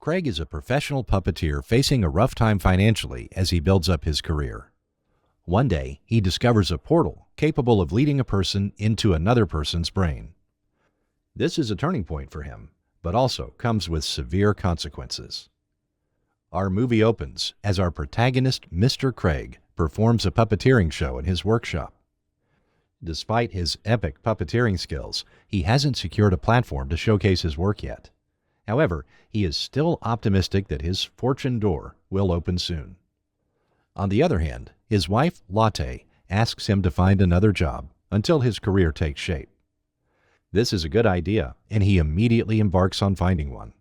Craig is a professional puppeteer facing a rough time financially as he builds up his career. One day, he discovers a portal capable of leading a person into another person's brain. This is a turning point for him, but also comes with severe consequences. Our movie opens as our protagonist, Mr. Craig, performs a puppeteering show in his workshop. Despite his epic puppeteering skills, he hasn't secured a platform to showcase his work yet. However, he is still optimistic that his fortune door will open soon. On the other hand, his wife, Lotte, asks him to find another job until his career takes shape. This is a good idea, and he immediately embarks on finding one.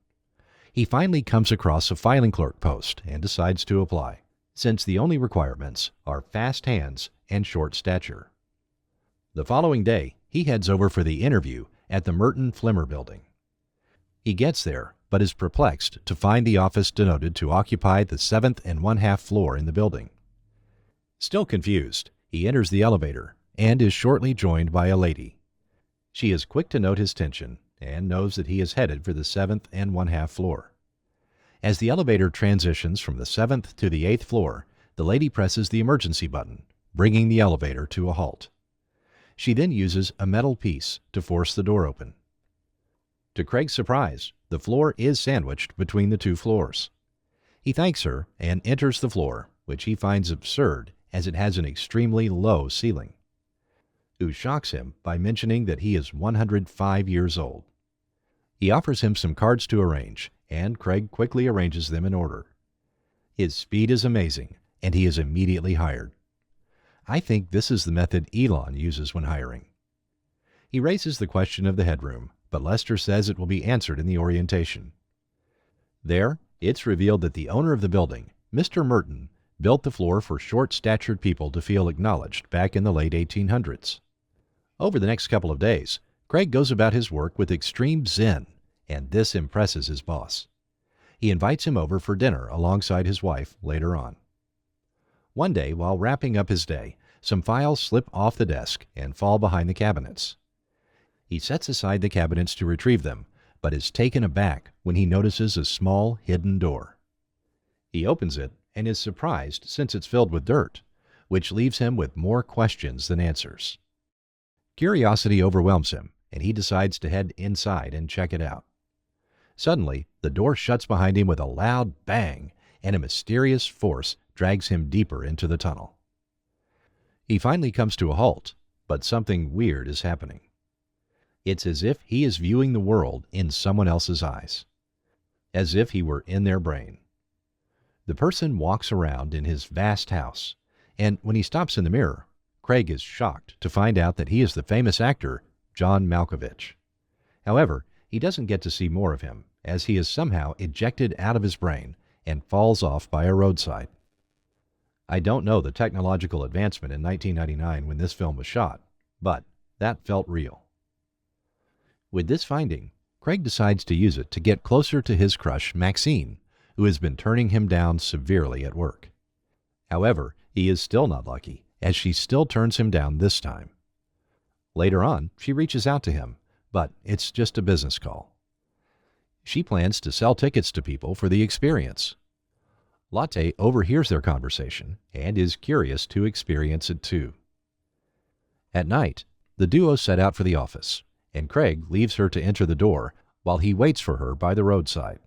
He finally comes across a filing clerk post and decides to apply, since the only requirements are fast hands and short stature. The following day, he heads over for the interview at the Merton Flimmer building. He gets there, but is perplexed to find the office denoted to occupy the 7th and 1/2 floor in the building. Still confused, he enters the elevator and is shortly joined by a lady. She is quick to note his tension and knows that he is headed for the 7th and 1/2 floor. As the elevator transitions from the 7th to the 8th floor, the lady presses the emergency button, bringing the elevator to a halt. She then uses a metal piece to force the door open. To Craig's surprise, the floor is sandwiched between the two floors. He thanks her and enters the floor, which he finds absurd as it has an extremely low ceiling. Who shocks him by mentioning that he is 105 years old. He offers him some cards to arrange, and Craig quickly arranges them in order. His speed is amazing, and he is immediately hired. I think this is the method Elon uses when hiring. He raises the question of the headroom, but Lester says it will be answered in the orientation. There, it's revealed that the owner of the building, Mr. Merton, built the floor for short-statured people to feel acknowledged back in the late 1800s. Over the next couple of days, Craig goes about his work with extreme zen, and this impresses his boss. He invites him over for dinner alongside his wife later on. One day, while wrapping up his day, some files slip off the desk and fall behind the cabinets. He sets aside the cabinets to retrieve them, but is taken aback when he notices a small hidden door. He opens it and is surprised since it's filled with dirt, which leaves him with more questions than answers. Curiosity overwhelms him, and he decides to head inside and check it out. Suddenly, the door shuts behind him with a loud bang, and a mysterious force drags him deeper into the tunnel. He finally comes to a halt, but something weird is happening. It's as if he is viewing the world in someone else's eyes, as if he were in their brain. The person walks around in his vast house, and when he stops in the mirror, Craig is shocked to find out that he is the famous actor John Malkovich. However, he doesn't get to see more of him, as he is somehow ejected out of his brain and falls off by a roadside. I don't know the technological advancement in 1999 when this film was shot, but that felt real. With this finding, Craig decides to use it to get closer to his crush, Maxine, who has been turning him down severely at work. However, he is still not lucky, as she still turns him down this time. Later on, she reaches out to him, but it's just a business call. She plans to sell tickets to people for the experience. Lotte overhears their conversation and is curious to experience it too. At night, the duo set out for the office, and Craig leaves her to enter the door while he waits for her by the roadside.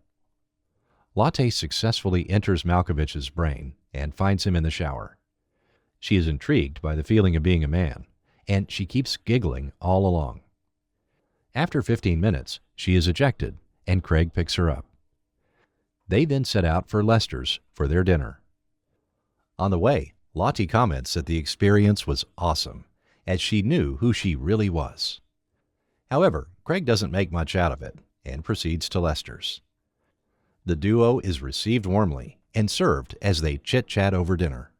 Lotte successfully enters Malkovich's brain and finds him in the shower. She is intrigued by the feeling of being a man, and she keeps giggling all along. After 15 minutes, she is ejected, and Craig picks her up. They then set out for Lester's for their dinner. On the way, Lotte comments that the experience was awesome, as she knew who she really was. However, Craig doesn't make much out of it and proceeds to Lester's. The duo is received warmly and served as they chit-chat over dinner.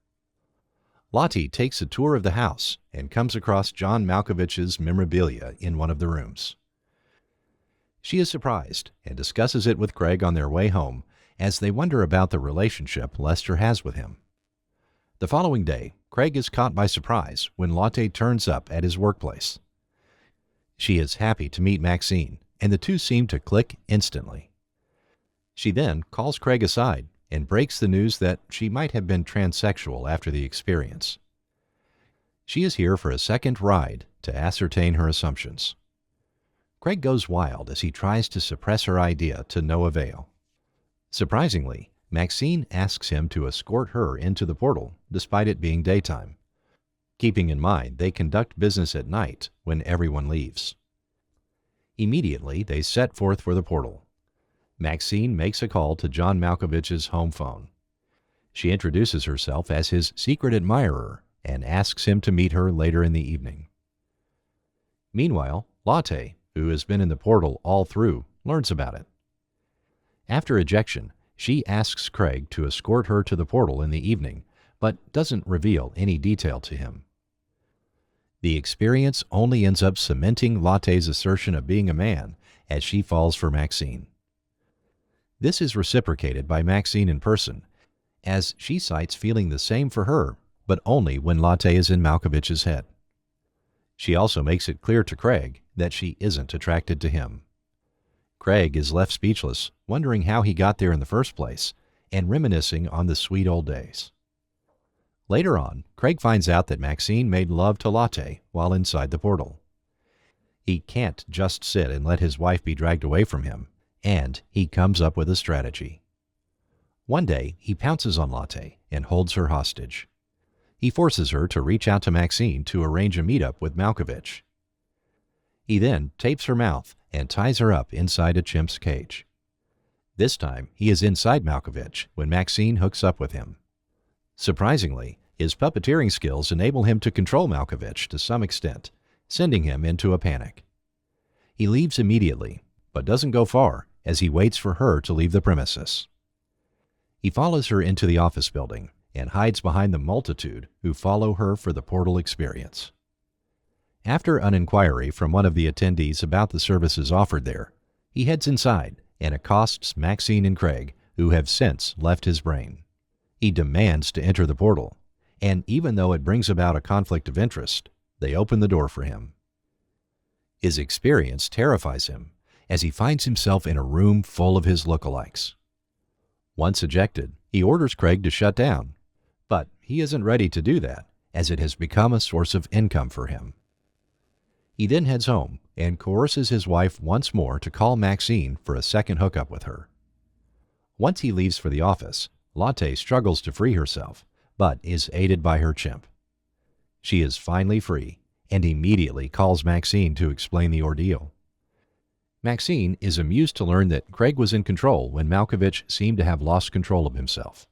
Lotte takes a tour of the house and comes across John Malkovich's memorabilia in one of the rooms. She is surprised and discusses it with Craig on their way home as they wonder about the relationship Lester has with him. The following day, Craig is caught by surprise when Lotte turns up at his workplace. She is happy to meet Maxine, and the two seem to click instantly. She then calls Craig aside and breaks the news that she might have been transsexual after the experience. She is here for a second ride to ascertain her assumptions. Craig goes wild as he tries to suppress her idea to no avail. Surprisingly, Maxine asks him to escort her into the portal despite it being daytime, keeping in mind they conduct business at night when everyone leaves. Immediately, they set forth for the portal. Maxine makes a call to John Malkovich's home phone. She introduces herself as his secret admirer and asks him to meet her later in the evening. Meanwhile, Lotte, who has been in the portal all through, learns about it. After ejection, she asks Craig to escort her to the portal in the evening, but doesn't reveal any detail to him. The experience only ends up cementing Lotte's assertion of being a man as she falls for Maxine. This is reciprocated by Maxine in person, as she cites feeling the same for her, but only when Lotte is in Malkovich's head. She also makes it clear to Craig that she isn't attracted to him. Craig is left speechless, wondering how he got there in the first place, and reminiscing on the sweet old days. Later on, Craig finds out that Maxine made love to Lotte while inside the portal. He can't just sit and let his wife be dragged away from him, and he comes up with a strategy. One day, he pounces on Lotte and holds her hostage. He forces her to reach out to Maxine to arrange a meetup with Malkovich. He then tapes her mouth and ties her up inside a chimp's cage. This time, he is inside Malkovich when Maxine hooks up with him. Surprisingly, his puppeteering skills enable him to control Malkovich to some extent, sending him into a panic. He leaves immediately, but doesn't go far as he waits for her to leave the premises. He follows her into the office building and hides behind the multitude who follow her for the portal experience. After an inquiry from one of the attendees about the services offered there, he heads inside and accosts Maxine and Craig, who have since left his brain. He demands to enter the portal, and even though it brings about a conflict of interest, they open the door for him. His experience terrifies him as he finds himself in a room full of his lookalikes. Once ejected, he orders Craig to shut down, but he isn't ready to do that as it has become a source of income for him. He then heads home and coerces his wife once more to call Maxine for a second hookup with her. Once he leaves for the office, Lotte struggles to free herself, but is aided by her chimp. She is finally free and immediately calls Maxine to explain the ordeal. Maxine is amused to learn that Craig was in control when Malkovich seemed to have lost control of himself.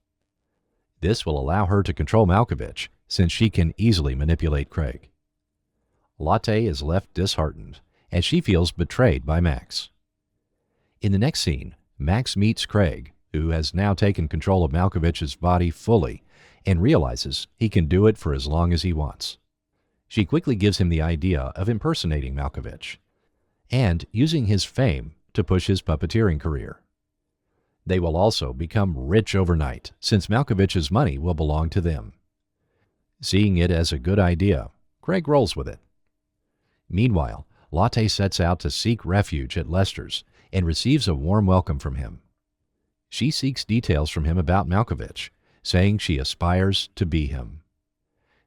This will allow her to control Malkovich since she can easily manipulate Craig. Lotte is left disheartened as she feels betrayed by Max. In the next scene, Max meets Craig, who has now taken control of Malkovich's body fully and realizes he can do it for as long as he wants. She quickly gives him the idea of impersonating Malkovich and using his fame to push his puppeteering career. They will also become rich overnight, since Malkovich's money will belong to them. Seeing it as a good idea, Craig rolls with it. Meanwhile, Lotte sets out to seek refuge at Lester's and receives a warm welcome from him. She seeks details from him about Malkovich, saying she aspires to be him.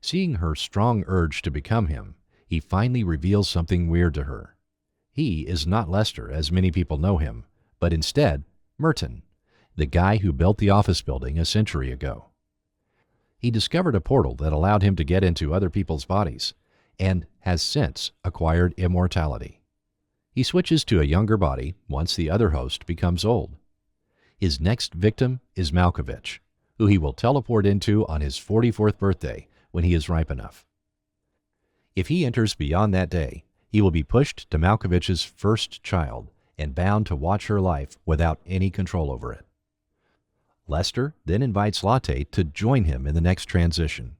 Seeing her strong urge to become him, he finally reveals something weird to her. He is not Lester, as many people know him, but instead Merton, the guy who built the office building a century ago. He discovered a portal that allowed him to get into other people's bodies, and has since acquired immortality. He switches to a younger body once the other host becomes old. His next victim is Malkovich, who he will teleport into on his 44th birthday when he is ripe enough. If he enters beyond that day, he will be pushed to Malkovich's first child and bound to watch her life without any control over it. Lester then invites Lotte to join him in the next transition.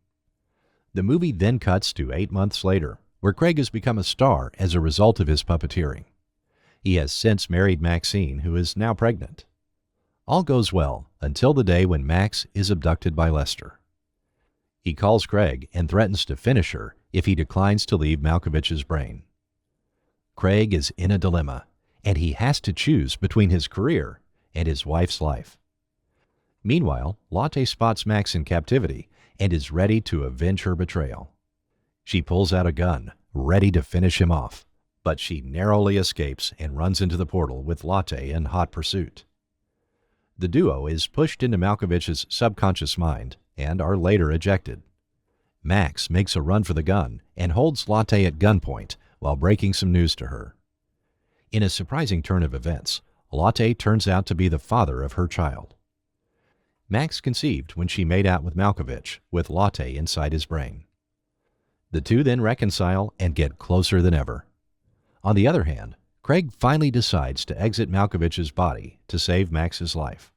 The movie then cuts to 8 months later, where Craig has become a star as a result of his puppeteering. He has since married Maxine, who is now pregnant. All goes well until the day when Max is abducted by Lester. He calls Craig and threatens to finish her if he declines to leave Malkovich's brain. Craig is in a dilemma, and he has to choose between his career and his wife's life. Meanwhile, Lotte spots Max in captivity and is ready to avenge her betrayal. She pulls out a gun, ready to finish him off, but she narrowly escapes and runs into the portal with Lotte in hot pursuit. The duo is pushed into Malkovich's subconscious mind and are later ejected. Max makes a run for the gun and holds Lotte at gunpoint while breaking some news to her. In a surprising turn of events, Lotte turns out to be the father of her child. Max conceived when she made out with Malkovich, with Lotte inside his brain. The two then reconcile and get closer than ever. On the other hand, Craig finally decides to exit Malkovich's body to save Max's life.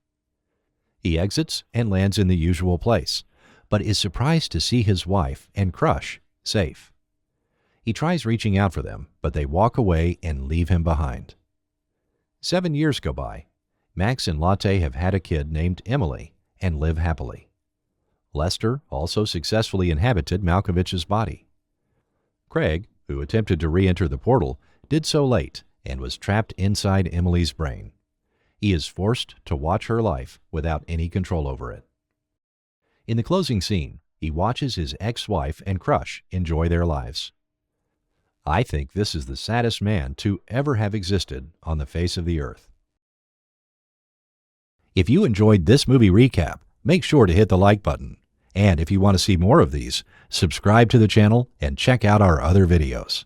He exits and lands in the usual place, but is surprised to see his wife and crush safe. He tries reaching out for them, but they walk away and leave him behind. 7 years go by. Max and Lotte have had a kid named Emily and live happily. Lester also successfully inhabited Malkovich's body. Craig, who attempted to re-enter the portal, did so late and was trapped inside Emily's brain. He is forced to watch her life without any control over it. In the closing scene, he watches his ex-wife and crush enjoy their lives. I think this is the saddest man to ever have existed on the face of the earth. If you enjoyed this movie recap, make sure to hit the like button. And if you want to see more of these, subscribe to the channel and check out our other videos.